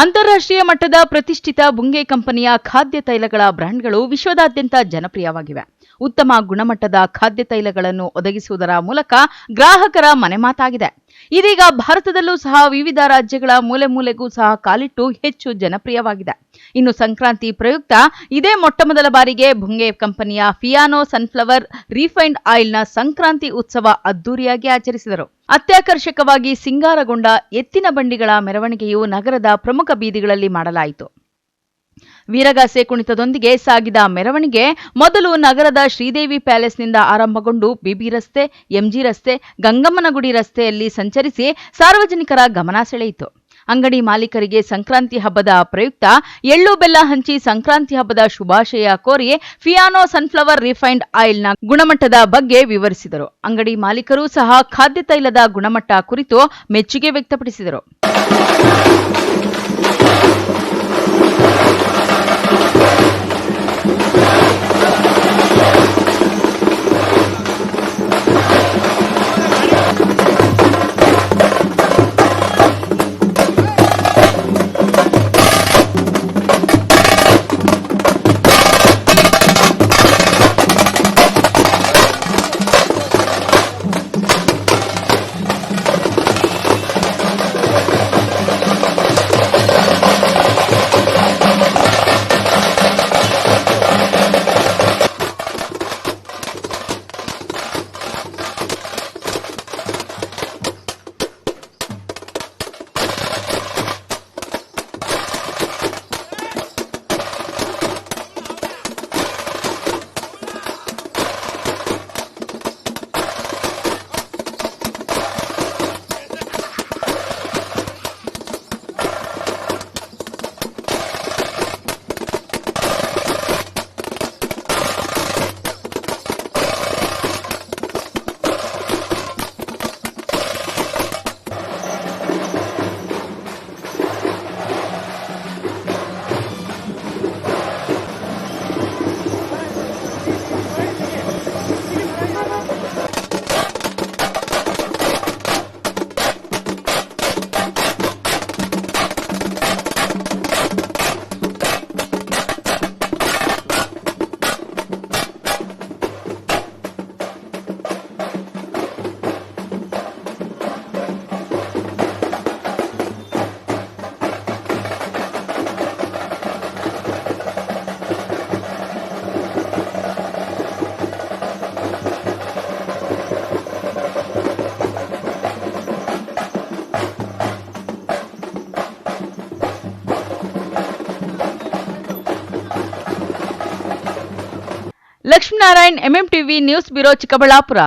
ಅಂತಾರಾಷ್ಟ್ರೀಯ ಮಟ್ಟದ ಪ್ರತಿಷ್ಠಿತ ಬುಂಗೆ ಕಂಪನಿಯ ಖಾದ್ಯ ತೈಲಗಳ ಬ್ರ್ಯಾಂಡ್ಗಳು ವಿಶ್ವದಾದ್ಯಂತ ಜನಪ್ರಿಯವಾಗಿವೆ. ಉತ್ತಮ ಗುಣಮಟ್ಟದ ಖಾದ್ಯ ತೈಲಗಳನ್ನು ಒದಗಿಸುವುದರ ಮೂಲಕ ಗ್ರಾಹಕರ ಮನೆಮಾತಾಗಿದೆ. ಇದೀಗ ಭಾರತದಲ್ಲೂ ಸಹ ವಿವಿಧ ರಾಜ್ಯಗಳ ಮೂಲೆ ಮೂಲೆಗೂ ಸಹ ಕಾಲಿಟ್ಟು ಹೆಚ್ಚು ಜನಪ್ರಿಯವಾಗಿದೆ. ಇನ್ನು ಸಂಕ್ರಾಂತಿ ಪ್ರಯುಕ್ತ ಇದೇ ಮೊಟ್ಟಮೊದಲ ಬಾರಿಗೆ ಬುಂಗೆ ಕಂಪನಿಯ ಫಿಯಾನೋ ಸನ್ಫ್ಲವರ್ ರಿಫೈನ್ಡ್ ಆಯಿಲ್ನ ಸಂಕ್ರಾಂತಿ ಉತ್ಸವ ಅದ್ದೂರಿಯಾಗಿ ಆಚರಿಸಿದರು. ಅತ್ಯಾಕರ್ಷಕವಾಗಿ ಸಿಂಗಾರಗೊಂಡ ಎತ್ತಿನ ಬಂಡಿಗಳ ಮೆರವಣಿಗೆಯು ನಗರದ ಪ್ರಮುಖ ಬೀದಿಗಳಲ್ಲಿ ಮಾಡಲಾಯಿತು. ವೀರಗಾಸೆ ಕುಣಿತದೊಂದಿಗೆ ಸಾಗಿದ ಮೆರವಣಿಗೆ ಮೊದಲು ನಗರದ ಶ್ರೀದೇವಿ ಪ್ಯಾಲೇಸ್ನಿಂದ ಆರಂಭಗೊಂಡು ಬಿಬಿ ರಸ್ತೆ, ಎಂಜಿ ರಸ್ತೆ, ಗಂಗಮ್ಮನಗುಡಿ ರಸ್ತೆಯಲ್ಲಿ ಸಂಚರಿಸಿ ಸಾರ್ವಜನಿಕರ ಗಮನ ಸೆಳೆಯಿತು. ಅಂಗಡಿ ಮಾಲೀಕರಿಗೆ ಸಂಕ್ರಾಂತಿ ಹಬ್ಬದ ಪ್ರಯುಕ್ತ ಎಳ್ಳು ಬೆಲ್ಲ ಹಂಚಿ ಸಂಕ್ರಾಂತಿ ಹಬ್ಬದ ಶುಭಾಶಯ ಕೋರಿ ಫಿಯಾನೋ ಸನ್ಫ್ಲವರ್ ರಿಫೈನ್ಡ್ ಆಯಿಲ್ನ ಗುಣಮಟ್ಟದ ಬಗ್ಗೆ ವಿವರಿಸಿದರು. ಅಂಗಡಿ ಮಾಲೀಕರು ಸಹ ಖಾದ್ಯ ತೈಲದ ಗುಣಮಟ್ಟ ಕುರಿತು ಮೆಚ್ಚುಗೆ ವ್ಯಕ್ತಪಡಿಸಿದರು. Lakshminarayan, MM TV news bureau, Chikkaballapur.